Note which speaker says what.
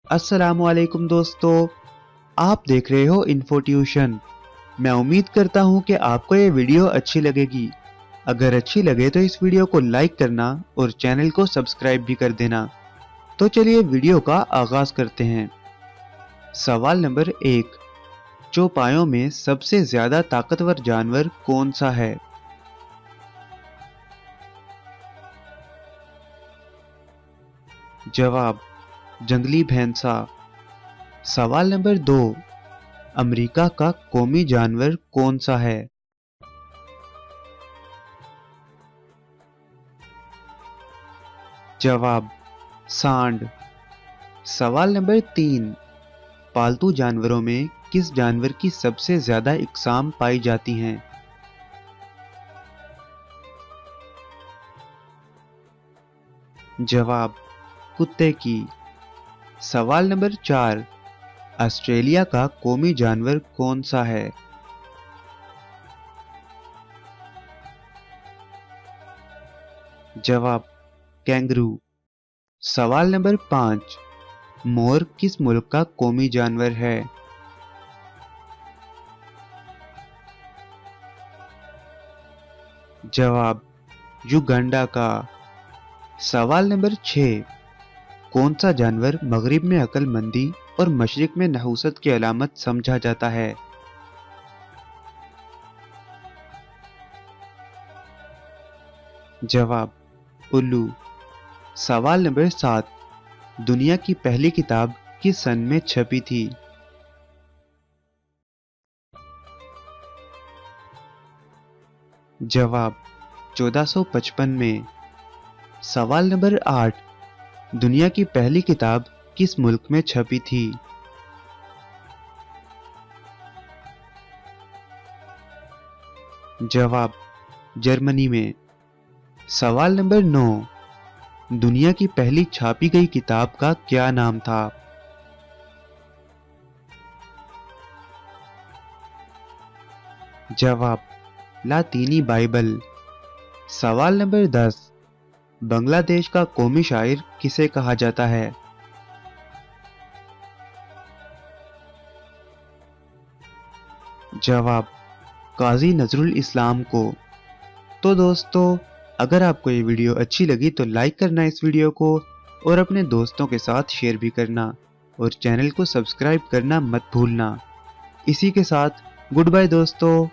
Speaker 1: अस्सलामुअलैकुम दोस्तों, आप देख रहे हो इन्फो ट्यूशन। मैं उम्मीद करता हूँ कि आपको ये वीडियो अच्छी लगेगी। अगर अच्छी लगे तो इस वीडियो को लाइक करना और चैनल को सब्सक्राइब भी कर देना। तो चलिए वीडियो का आगाज करते हैं। सवाल नंबर 1, चौपायों में सबसे ज्यादा ताकतवर जानवर कौन सा है? जवाब, जंगली भैंसा। सवाल नंबर 2, अमेरिका का कौमी जानवर कौन सा है? जवाब, सांड। सवाल नंबर 3, पालतू जानवरों में किस जानवर की सबसे ज्यादा इकसाम पाई जाती हैं? जवाब, कुत्ते की। सवाल नंबर 4, ऑस्ट्रेलिया का कौमी जानवर कौन सा है? जवाब, कैंगरू। सवाल नंबर 5, मोर किस मुल्क का कौमी जानवर है? जवाब, युगांडा का। सवाल नंबर 6, कौन सा जानवर मगरिब में अक्लमंदी और मशरिक में नहुसत की अलामत समझा जाता है? जवाब, उल्लू। सवाल नंबर 7, दुनिया की पहली किताब किस सन में छपी थी? जवाब, 1455 में। सवाल नंबर 8, दुनिया की पहली किताब किस मुल्क में छपी थी? जवाब, जर्मनी में। सवाल नंबर 9, दुनिया की पहली छापी गई किताब का क्या नाम था? जवाब, लातीनी बाइबल। सवाल नंबर 10, बांग्लादेश का कौमी शायर किसे कहा जाता है? जवाब, काजी नजरुल इस्लाम को। तो दोस्तों, अगर आपको ये वीडियो अच्छी लगी तो लाइक करना इस वीडियो को और अपने दोस्तों के साथ शेयर भी करना और चैनल को सब्सक्राइब करना मत भूलना। इसी के साथ गुड बाय दोस्तों।